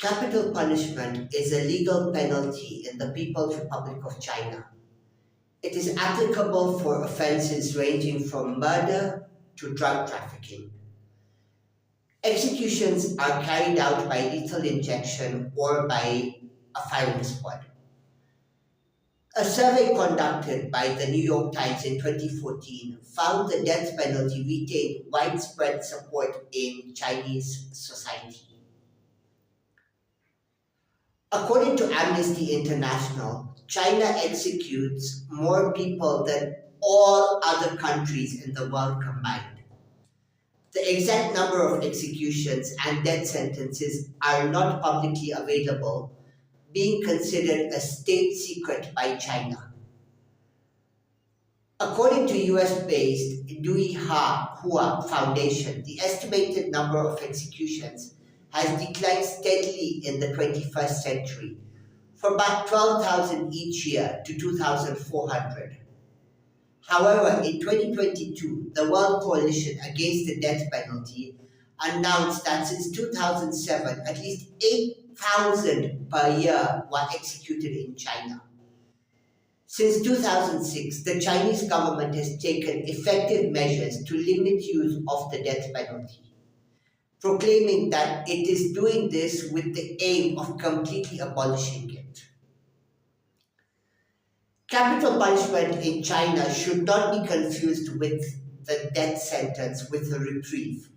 Capital punishment is a legal penalty in the People's Republic of China. It is applicable for offenses ranging from murder to drug trafficking. Executions are carried out by lethal injection or by a firing squad. A survey conducted by the New York Times in 2014 found the death penalty retained widespread support in Chinese society. According to Amnesty International, China executes more people than all other countries in the world combined. The exact number of executions and death sentences are not publicly available, being considered a state secret by China. According to US-based Dui Hua Foundation, the estimated number of executions has declined steadily in the 21st century, from about 12,000 each year to 2,400. However, in 2022, the World Coalition Against the Death Penalty announced that since 2007, at least 8,000 per year were executed in China. Since 2006, the Chinese government has taken effective measures to limit use of the death penalty, proclaiming that it is doing this with the aim of completely abolishing it. Capital punishment in China should not be confused with the death sentence with a reprieve,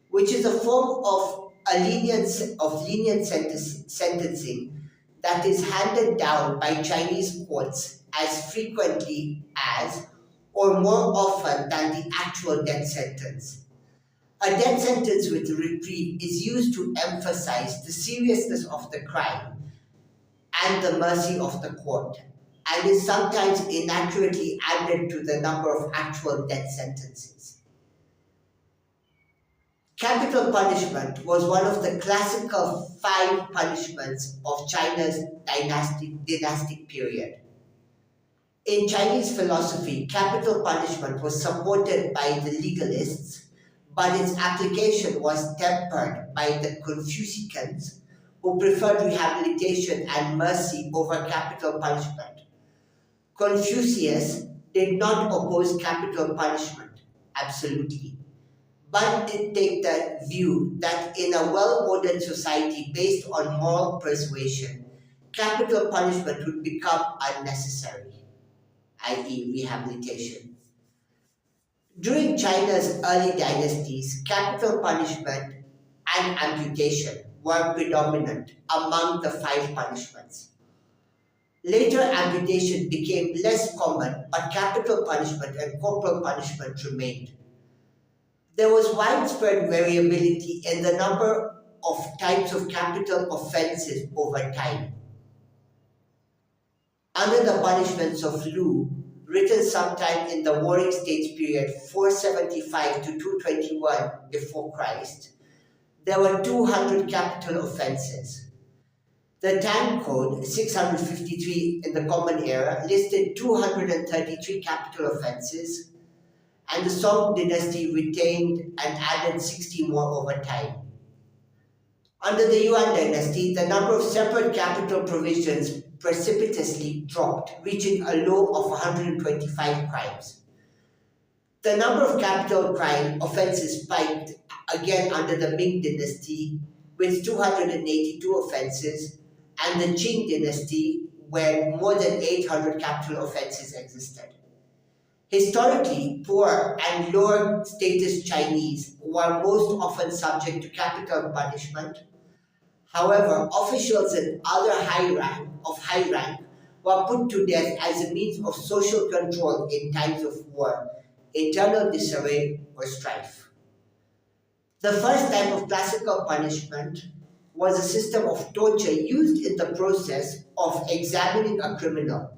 which is a form of lenient sentencing that is handed down by Chinese courts as frequently as or more often than the actual death sentence. A death sentence with a reprieve is used to emphasize the seriousness of the crime and the mercy of the court, and is sometimes inaccurately added to the number of actual death sentences. Capital punishment was one of the classical 5 punishments of China's dynastic period. In Chinese philosophy, capital punishment was supported by the legalists, but its application was tempered by the Confucians, who preferred rehabilitation and mercy over capital punishment. Confucius did not oppose capital punishment, absolutely, but did take the view that in a well-ordered society based on moral persuasion, capital punishment would become unnecessary, i.e. rehabilitation. During China's early dynasties, capital punishment and amputation were predominant among the 5 punishments. Later, amputation became less common, but capital punishment and corporal punishment remained. There was widespread variability in the number of types of capital offenses over time. Under the punishments of Lu, written sometime in the Warring States period 475 to 221 before Christ, there were 200 capital offenses. The Tang Code 653 in the Common Era listed 233 capital offenses, and the Song dynasty retained and added 60 more over time. Under the Yuan dynasty, the number of separate capital provisions precipitously dropped, reaching a low of 125 crimes. The number of capital crime offenses spiked again under the Ming dynasty with 282 offenses, and the Qing dynasty where more than 800 capital offenses existed. Historically, poor and lower status Chinese were most often subject to capital punishment. However, officials and other high rank were put to death as a means of social control in times of war, internal disarray, or strife. The first type of classical punishment was a system of torture used in the process of examining a criminal.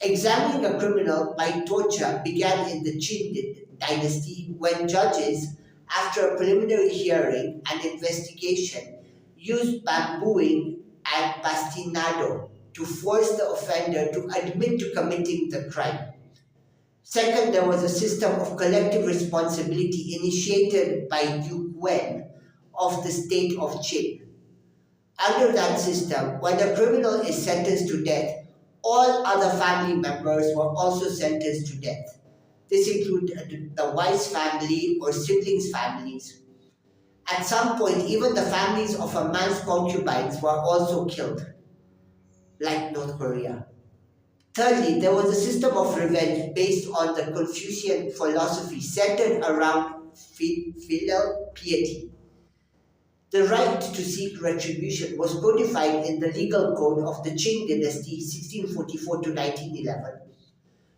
Examining a criminal by torture began in the Qing dynasty when judges, after a preliminary hearing and investigation, used bambooing and bastinado to force the offender to admit to committing the crime. Second, there was a system of collective responsibility initiated by Duke Wen of the state of Qin. Under that system, when a criminal is sentenced to death, all other family members were also sentenced to death. This included the wife's family or siblings' families. At some point, even the families of a man's concubines were also killed, like North Korea. Thirdly, there was a system of revenge based on the Confucian philosophy centered around filial piety. The right to seek retribution was codified in the legal code of the Qing dynasty 1644 to 1911,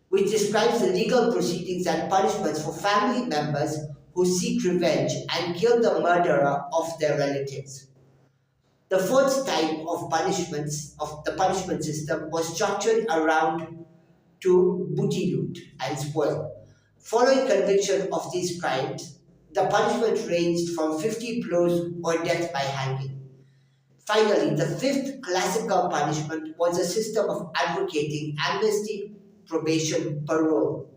which describes the legal proceedings and punishments for family members who seek revenge and kill the murderer of their relatives. The fourth type of punishments of the punishment system was structured around to booty loot and spoil. Following conviction of these crimes, the punishment ranged from 50 blows or death by hanging. Finally, the fifth classical punishment was a system of advocating amnesty, probation, parole.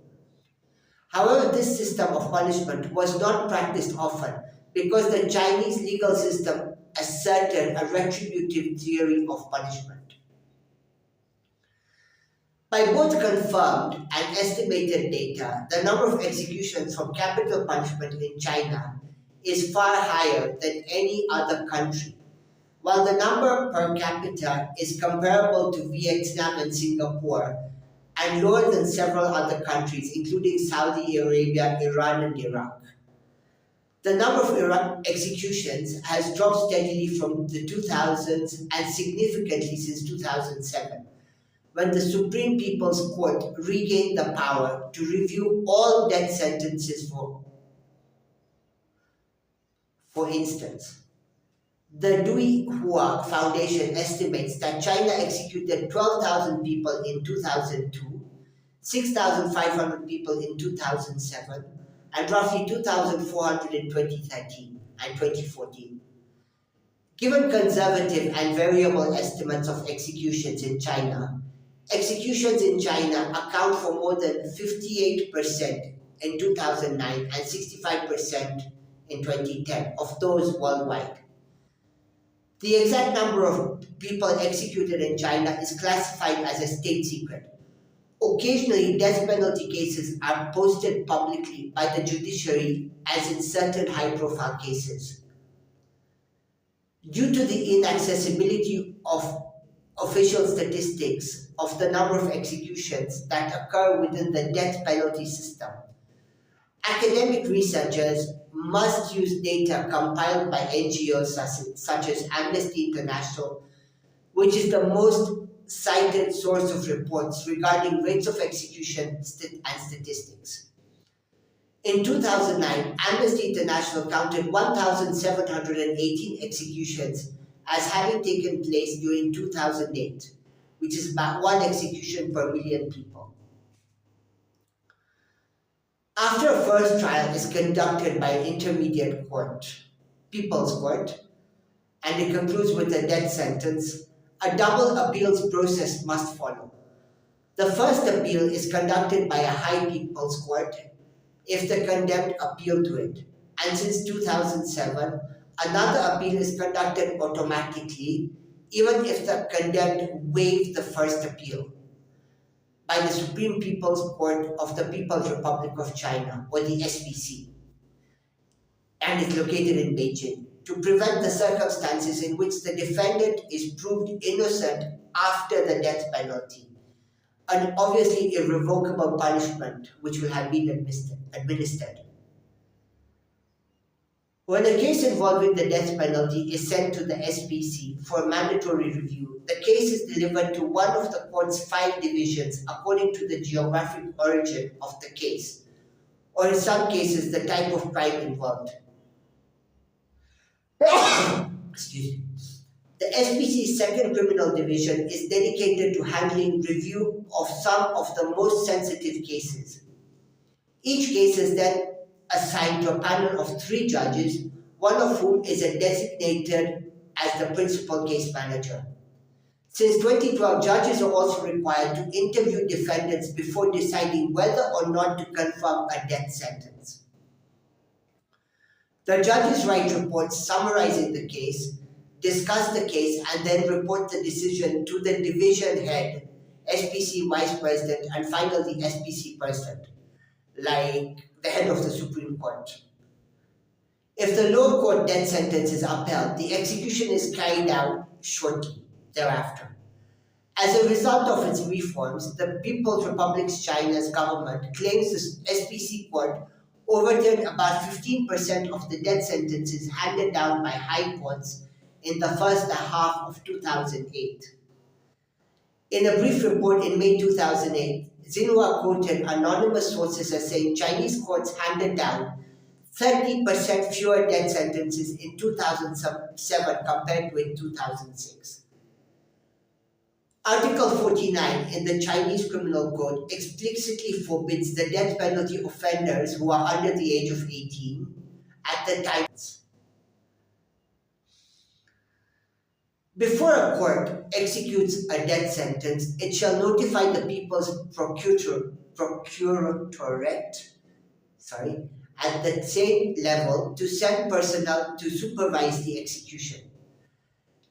However, this system of punishment was not practiced often because the Chinese legal system asserted a retributive theory of punishment. By both confirmed and estimated data, the number of executions from capital punishment in China is far higher than any other country, while the number per capita is comparable to Vietnam and Singapore and lower than several other countries, including Saudi Arabia, Iran, and Iraq. The number of executions has dropped steadily from the 2000s and significantly since 2007, when the Supreme People's Court regained the power to review all death sentences for instance. The Dui Hua Foundation estimates that China executed 12,000 people in 2002, 6,500 people in 2007, and roughly 2,400 in 2013 and 2014. Given conservative and variable estimates of executions in China account for more than 58% in 2009 and 65% in 2010 of those worldwide. The exact number of people executed in China is classified as a state secret. Occasionally, death penalty cases are posted publicly by the judiciary as in certain high-profile cases. Due to the inaccessibility of official statistics of the number of executions that occur within the death penalty system, academic researchers must use data compiled by NGOs such as Amnesty International, which is the most cited source of reports regarding rates of execution and statistics. In 2009, Amnesty International counted 1,718 executions as having taken place during 2008, which is about one execution per million people. After a first trial is conducted by an intermediate court, People's Court, and it concludes with a death sentence, a double appeals process must follow. The first appeal is conducted by a high People's Court if the condemned appeal to it, and since 2007, another appeal is conducted automatically even if the condemned waived the first appeal by the Supreme People's Court of the People's Republic of China, or the SPC, and is located in Beijing, to prevent the circumstances in which the defendant is proved innocent after the death penalty, an obviously irrevocable punishment which will have been administered. When a case involving the death penalty is sent to the SPC for mandatory review, the case is delivered to one of the court's 5 divisions according to the geographic origin of the case, or in some cases, the type of crime involved. Excuse me. The SPC's second criminal division is dedicated to handling review of some of the most sensitive cases. Each case is then assigned to a panel of 3 judges, one of whom is designated as the principal case manager. Since 2012, judges are also required to interview defendants before deciding whether or not to confirm a death sentence. The judges write reports summarizing the case, discuss the case, and then report the decision to the division head, SPC vice president, and finally SPC president, like the head of the Supreme Court. If the lower court death sentence is upheld, the execution is carried out shortly thereafter. As a result of its reforms, the People's Republic of China's government claims the SPC court overturned about 15% of the death sentences handed down by high courts in the first half of 2008. In a brief report in May 2008, Xinhua quoted anonymous sources as saying Chinese courts handed down 30% fewer death sentences in 2007 compared with 2006. Article 49 in the Chinese Criminal Code explicitly forbids the death penalty offenders who are under the age of 18 at the time. Before a court executes a death sentence, it shall notify the People's Procuratorate at the same level to send personnel to supervise the execution.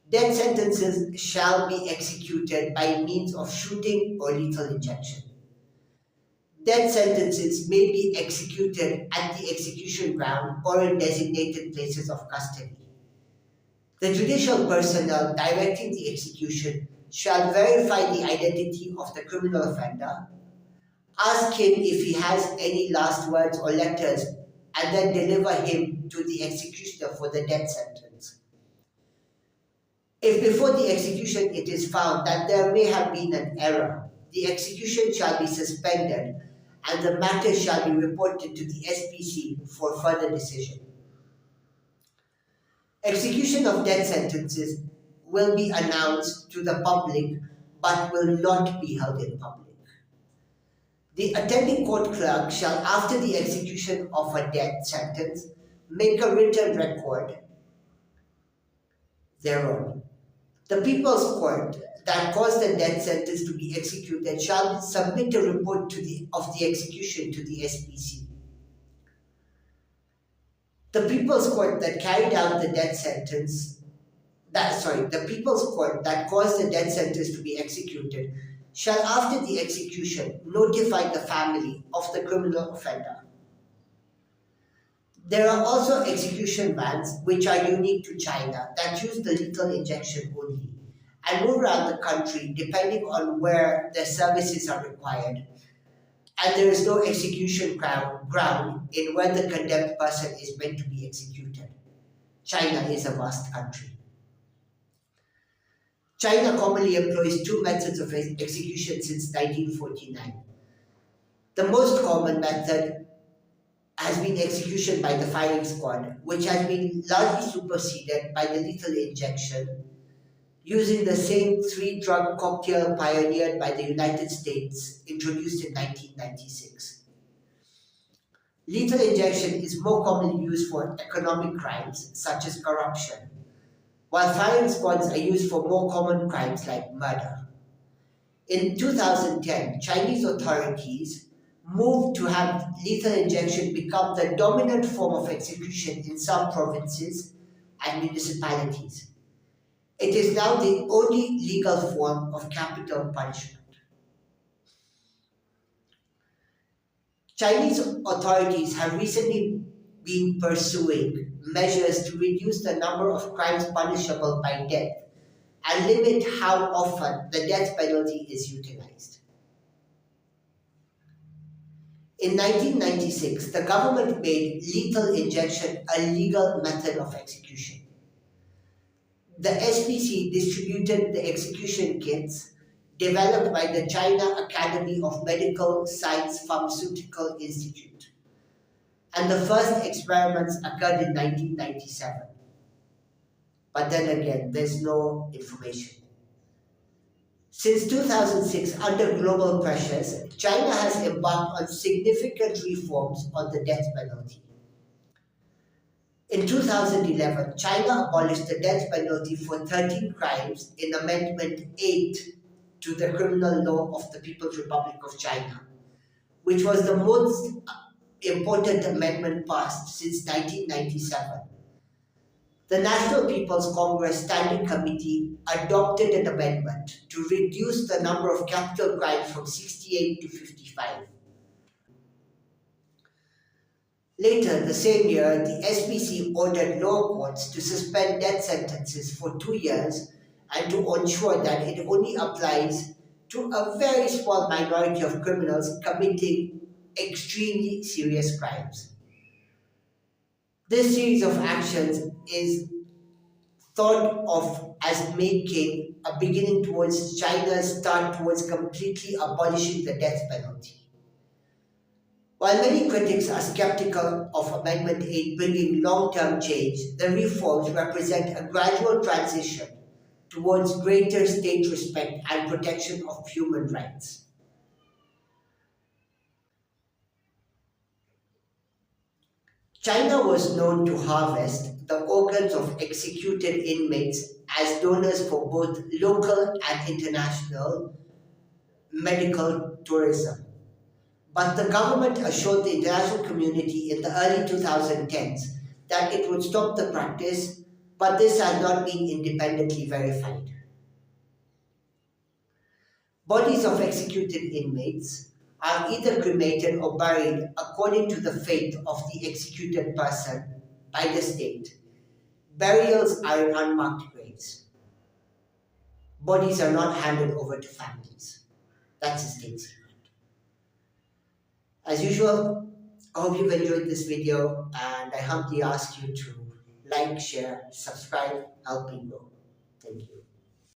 Death sentences shall be executed by means of shooting or lethal injection. Death sentences may be executed at the execution ground or in designated places of custody. The judicial personnel directing the execution shall verify the identity of the criminal offender, ask him if he has any last words or letters, and then deliver him to the executioner for the death sentence. If before the execution it is found that there may have been an error, the execution shall be suspended and the matter shall be reported to the SPC for further decision. Execution of death sentences will be announced to the public but will not be held in public. The attending court clerk shall, after the execution of a death sentence, make a written record thereon. The People's Court that caused the death sentence to be executed shall submit a report of the execution to the SPC. The People's Court that carried out the death sentence, the People's Court that caused the death sentence to be executed shall, after the execution, notify the family of the criminal offender. There are also execution vans which are unique to China that use the lethal injection only and move around the country depending on where their services are required, and there is no execution ground in where the condemned person is meant to be executed. China is a vast country. China commonly employs two methods of execution since 1949. The most common method has been execution by the firing squad, which has been largely superseded by the lethal injection, using the same three-drug cocktail pioneered by the United States, introduced in 1996. Lethal injection is more commonly used for economic crimes, such as corruption, while firing squads are used for more common crimes like murder. In 2010, Chinese authorities moved to have lethal injection become the dominant form of execution in some provinces and municipalities. It is now the only legal form of capital punishment. Chinese authorities have recently been pursuing measures to reduce the number of crimes punishable by death and limit how often the death penalty is utilized. In 1996, the government made lethal injection a legal method of execution. The SPC distributed the execution kits developed by the China Academy of Medical Science Pharmaceutical Institute, and the first experiments occurred in 1997. But then again, there's no information. Since 2006, under global pressures, China has embarked on significant reforms on the death penalty. In 2011, China abolished the death penalty for 13 crimes in Amendment 8 to the Criminal Law of the People's Republic of China, which was the most important amendment passed since 1997. The National People's Congress Standing Committee adopted an amendment to reduce the number of capital crimes from 68 to 55. Later the same year, the SPC ordered lower courts to suspend death sentences for 2 years and to ensure that it only applies to a very small minority of criminals committing extremely serious crimes. This series of actions is thought of as making a beginning towards China's start towards completely abolishing the death penalty. While many critics are skeptical of Amendment 8 bringing long-term change, the reforms represent a gradual transition towards greater state respect and protection of human rights. China was known to harvest the organs of executed inmates as donors for both local and international medical tourism. But the government assured the international community in the early 2010s that it would stop the practice, but this has not been independently verified. Bodies of executed inmates are either cremated or buried according to the fate of the executed person by the state. Burials are in unmarked graves. Bodies are not handed over to families. That's a state secret. As usual, I hope you've enjoyed this video and I humbly ask you to like, share, subscribe, help me grow. Thank you.